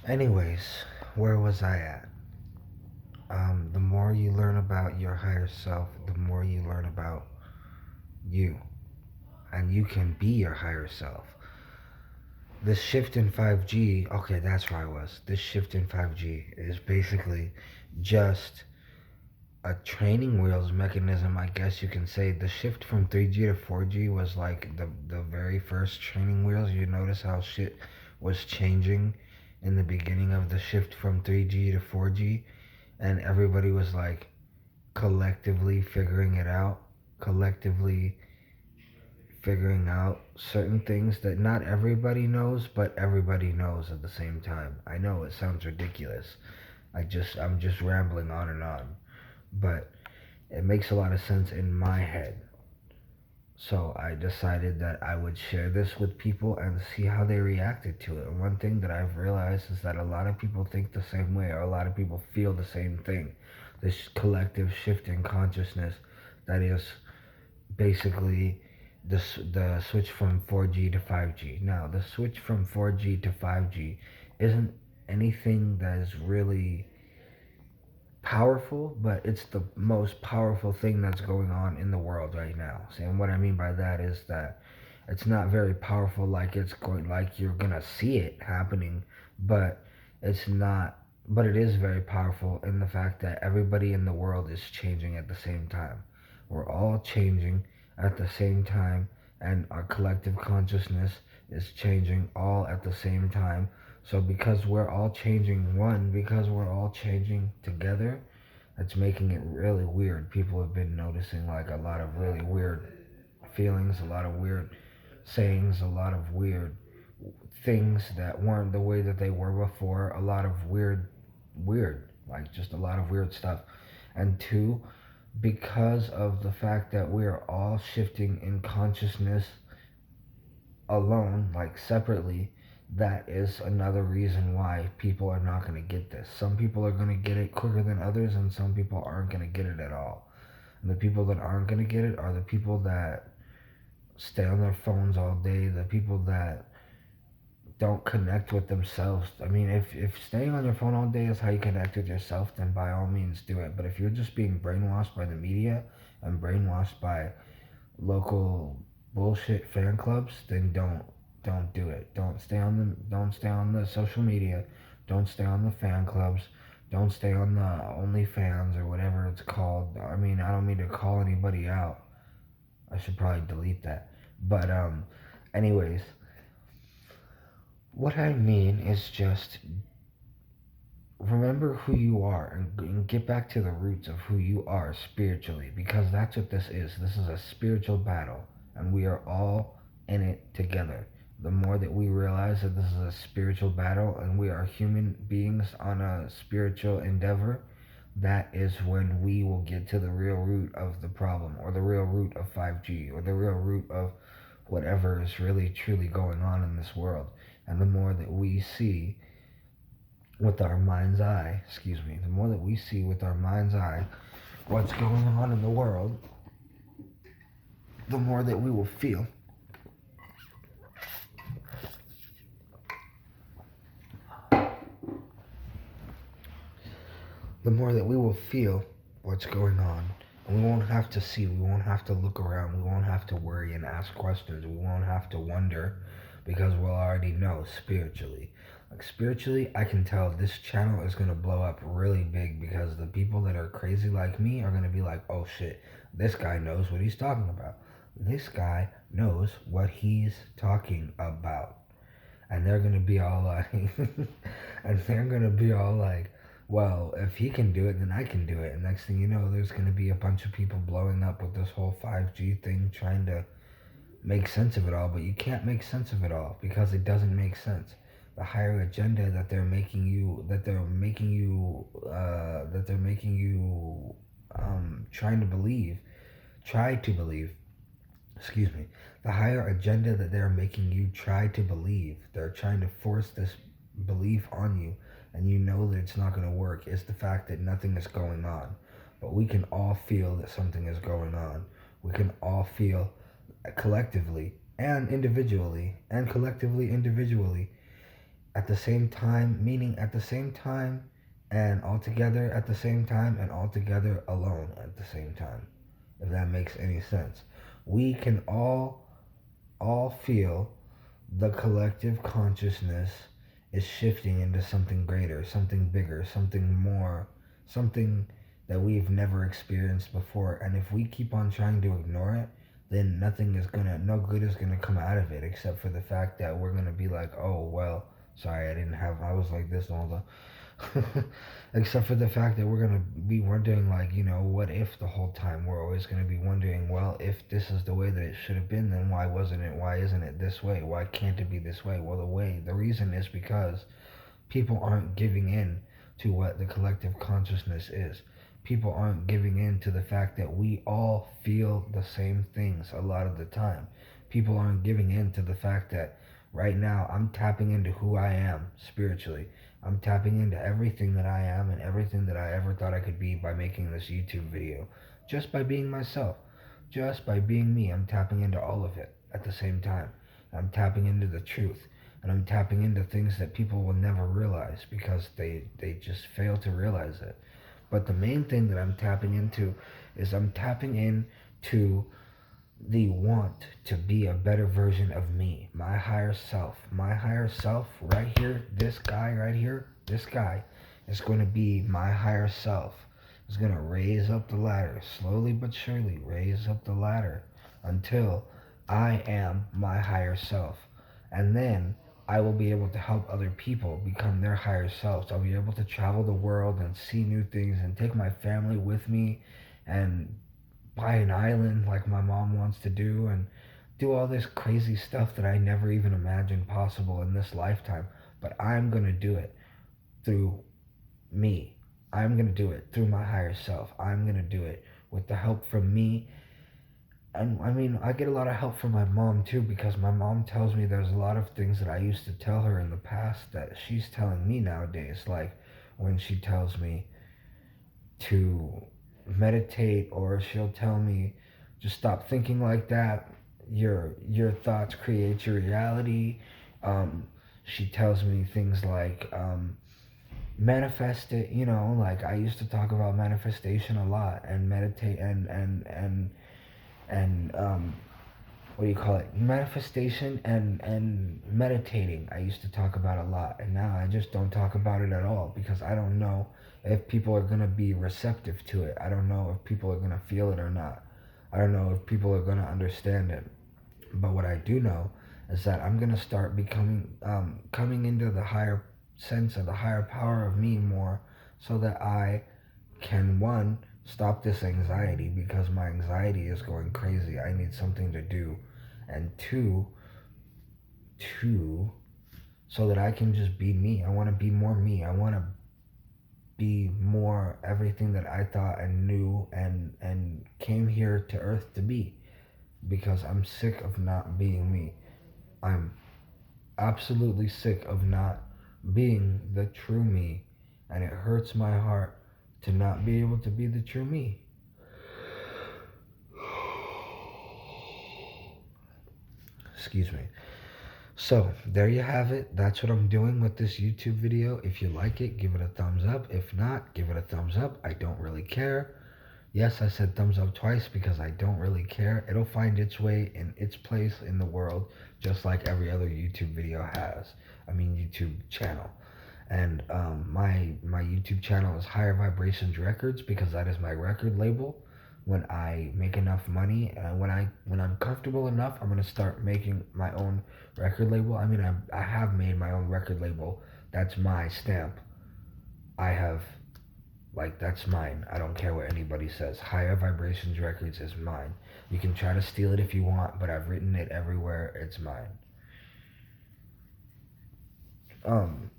Anyways, where was I at? The more you learn about your higher self, the more you learn about you. And you can be your higher self. This shift in 5G, okay, that's where I was. This shift in 5G is basically just a training wheels mechanism, I guess you can say. The shift from 3G to 4G was like the very first training wheels. You notice how shit was changing in the beginning of the shift from 3G to 4G, and everybody was like collectively figuring it out, collectively figuring out certain things that not everybody knows, but everybody knows at the same time. I know it sounds ridiculous. I'm just rambling on and on, but it makes a lot of sense in my head. So I decided that I would share this with people and see how they reacted to it. And one thing that I've realized is that a lot of people think the same way, or a lot of people feel the same thing. This collective shift in consciousness that is basically the switch from 4G to 5G. Now, the switch from 4G to 5G isn't anything that is really powerful, but it's the most powerful thing that's going on in the world right now. See, and what I mean by that is that it's not very powerful like you're gonna see it happening, but it's not but it is very powerful in the fact that everybody in the world is changing at the same time. We're all changing at the same time, and our collective consciousness is changing all at the same time. So because we're all changing together, it's making it really weird. People have been noticing like a lot of really weird feelings, a lot of weird sayings, a lot of weird things that weren't the way that they were before, a lot of like just a lot of weird stuff. And two, because of the fact that we are all shifting in consciousness alone, like separately, that is another reason why people are not going to get this. Some people are going to get it quicker than others, and some people aren't going to get it at all. And the people that aren't going to get it are the people that stay on their phones all day, the people that don't connect with themselves. I mean, if staying on your phone all day is how you connect with yourself, then by all means do it. But if you're just being brainwashed by the media and brainwashed by local bullshit fan clubs, then don't do it. Don't stay on the social media. Don't stay on the fan clubs. Don't stay on the OnlyFans or whatever it's called. I mean, I don't mean to call anybody out. I should probably delete that. But anyways, what I mean is just remember who you are and get back to the roots of who you are spiritually, because that's what this is. This is a spiritual battle, and we are all in it together. The more that we realize that this is a spiritual battle and we are human beings on a spiritual endeavor, that is when we will get to the real root of the problem, or the real root of 5G, or the real root of whatever is really truly going on in this world. And the more that we see with our mind's eye, the more that we see with our mind's eye what's going on in the world, the more that we will feel. The more that we will feel what's going on. And we won't have to see, we won't have to look around, we won't have to worry and ask questions, we won't have to wonder, because we'll already know spiritually. Like spiritually, I can tell this channel is gonna blow up really big, because the people that are crazy like me are gonna be like, oh shit, this guy knows what he's talking about. This guy knows what he's talking about. And they're gonna be all like, and they're gonna be all like, well, if he can do it, then I can do it. And next thing you know, there's gonna be a bunch of people blowing up with this whole 5G thing, trying to make sense of it all. But you can't make sense of it all because it doesn't make sense. The higher agenda that they're making you, trying to believe, try to believe, excuse me, the higher agenda that they're making you try to believe, they're trying to force this belief on you, and you know that it's not going to work, is the fact that nothing is going on. But we can all feel that something is going on. We can all feel collectively and individually, at the same time, meaning at the same time and all together at the same time and all together alone at the same time, if that makes any sense. We can all feel the collective consciousness is shifting into something greater, something bigger, something more, something that we've never experienced before. And if we keep on trying to ignore it, then no good is gonna come out of it, except for the fact that we're gonna be like, oh, well, sorry, I was like this all the except for the fact that we're going to be wondering, like, what if the whole time. We're always going to be wondering, well, if this is the way that it should have been, then why wasn't it? Why isn't it this way? Why can't it be this way? Well, the reason is because people aren't giving in to what the collective consciousness is. People aren't giving in to the fact that we all feel the same things a lot of the time. People aren't giving in to the fact that right now I'm tapping into who I am spiritually. I'm tapping into everything that I am and everything that I ever thought I could be by making this YouTube video. Just by being myself. Just by being me. I'm tapping into all of it at the same time. I'm tapping into the truth. And I'm tapping into things that people will never realize because they just fail to realize it. But the main thing that I'm tapping into is I'm tapping into the want to be a better version of me, my higher self. My higher self, right here, this guy right here, this guy is going to be my higher self. Is going to raise up the ladder, slowly but surely, raise up the ladder until I am my higher self. And then I will be able to help other people become their higher selves. I'll be able to travel the world and see new things and take my family with me and buy an island like my mom wants to do and do all this crazy stuff that I never even imagined possible in this lifetime. But I'm going to do it through me. I'm going to do it through my higher self. I'm going to do it with the help from me. And I mean, I get a lot of help from my mom too because my mom tells me there's a lot of things that I used to tell her in the past that she's telling me nowadays. Like when she tells me to meditate, or she'll tell me just stop thinking like that. Your thoughts create your reality. She tells me things like manifest it. Like I used to talk about manifestation a lot and meditate and what do you call it, manifestation and meditating. I used to talk about a lot, and now I just don't talk about it at all because I don't know if people are going to be receptive to it. I don't know if people are going to feel it or not. I don't know if people are going to understand it. But what I do know is that I'm going to start becoming coming into the higher sense of the higher power of me more, so that I can, one, stop this anxiety because my anxiety is going crazy. I need something to do. And two, so that I can just be me. I want to be more me. I want to be more everything that I thought and knew and came here to earth to be, because I'm sick of not being me. I'm absolutely sick of not being the true me, and it hurts my heart to not be able to be the true me. Excuse me. So, there you have it. That's what I'm doing with this YouTube video. If you like it, give it a thumbs up. If not, give it a thumbs up. I don't really care. Yes, I said thumbs up twice because I don't really care. It'll find its way in its place in the world, just like every other YouTube video has. YouTube channel. And my YouTube channel is Higher Vibrations Records because that is my record label. When I make enough money and when I'm comfortable enough, I'm gonna start making my own record label. I have made my own record label. That's my stamp. I have, like, that's mine. I don't care what anybody says. Higher Vibrations Records is mine. You can try to steal it if you want, but I've written it everywhere. It's mine. Um,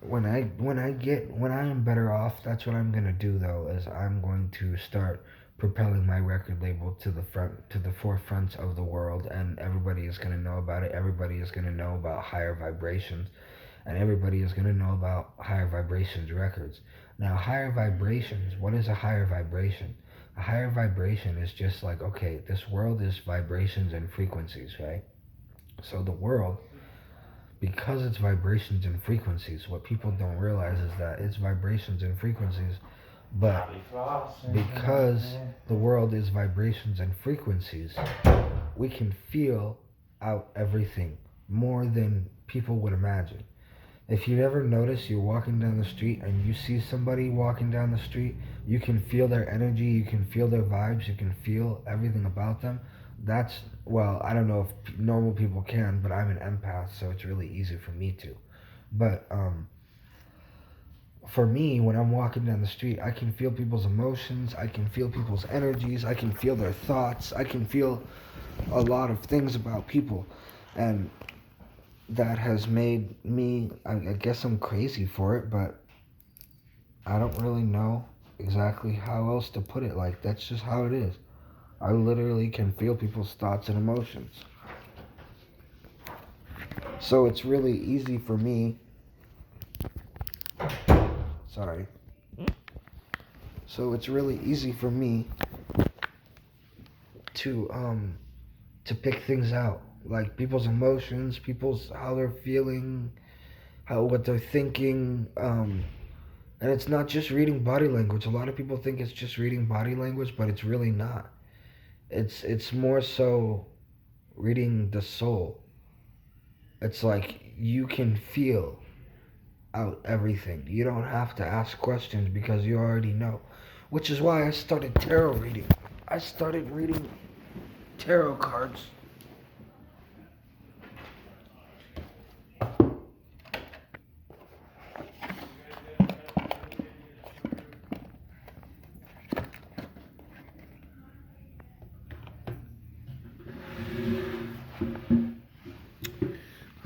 when I am better off, that's what I'm gonna do though. Is I'm going to start propelling my record label to the forefront of the world, and everybody is gonna know about it. Everybody is gonna know about Higher Vibrations, and everybody is gonna know about Higher Vibrations Records. Now, higher vibrations. What is a higher vibration? A higher vibration is just like, this world is vibrations and frequencies, right? So the world, because it's vibrations and frequencies. What people don't realize is that it's vibrations and frequencies, but because the world is vibrations and frequencies, we can feel out everything more than people would imagine. If you ever notice you're walking down the street and you see somebody walking down the street, you can feel their energy, you can feel their vibes, you can feel everything about them. That's, well, I don't know if normal people can, but I'm an empath, so it's really easy for me to. But for me, when I'm walking down the street, I can feel people's emotions, I can feel people's energies, I can feel their thoughts, I can feel a lot of things about people. And that has made me, I guess I'm crazy for it, but I don't really know exactly how else to put it. Like, that's just how it is. I literally can feel people's thoughts and emotions. So it's really easy for me. Sorry. So it's really easy for me to pick things out, like people's emotions, people's how they're feeling, what they're thinking. And it's not just reading body language. A lot of people think it's just reading body language, but it's really not. It's more so reading the soul. It's like you can feel out everything. You don't have to ask questions because you already know. Which is why I started tarot reading. I started reading tarot cards.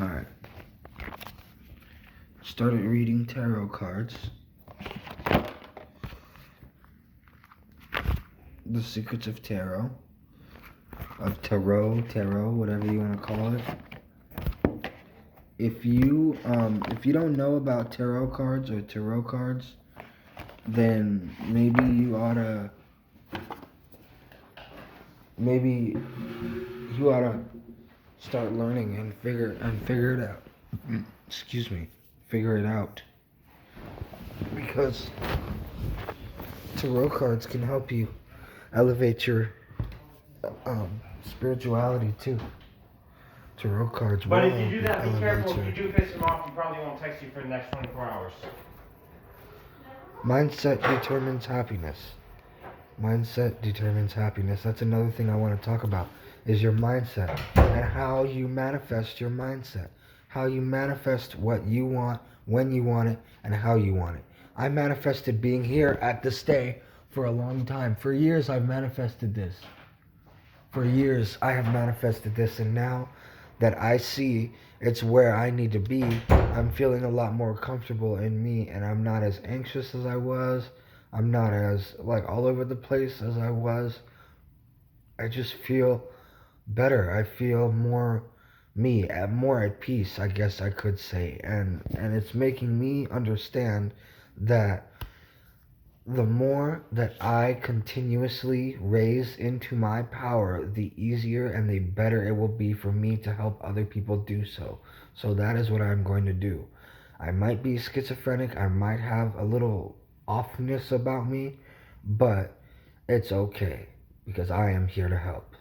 Alright. Started reading tarot cards. The Secrets of Tarot. Tarot, whatever you want to call it. If you don't know about tarot cards or tarot cards, then maybe you ought to start learning and figure it out. Excuse me, figure it out. Because tarot cards can help you elevate your spirituality too. Tarot cards. But if you do that, be careful. If you do piss him off, he probably won't text you for the next 24 hours. Mindset determines happiness. Mindset determines happiness. That's another thing I want to talk about, is your mindset and how you manifest your mindset. How you manifest what you want, when you want it, and how you want it. I manifested being here at this day for a long time. For years, I've manifested this. For years, I have manifested this, and now that I see it's where I need to be, I'm feeling a lot more comfortable in me, and I'm not as anxious as I was. I'm not as, like, all over the place as I was. I just feel better. I feel more me, more at peace, I guess I could say. And it's making me understand that the more that I continuously raise into my power, the easier and the better it will be for me to help other people do so. So that is what I'm going to do. I might be schizophrenic, I might have a little offness about me, but it's okay because I am here to help.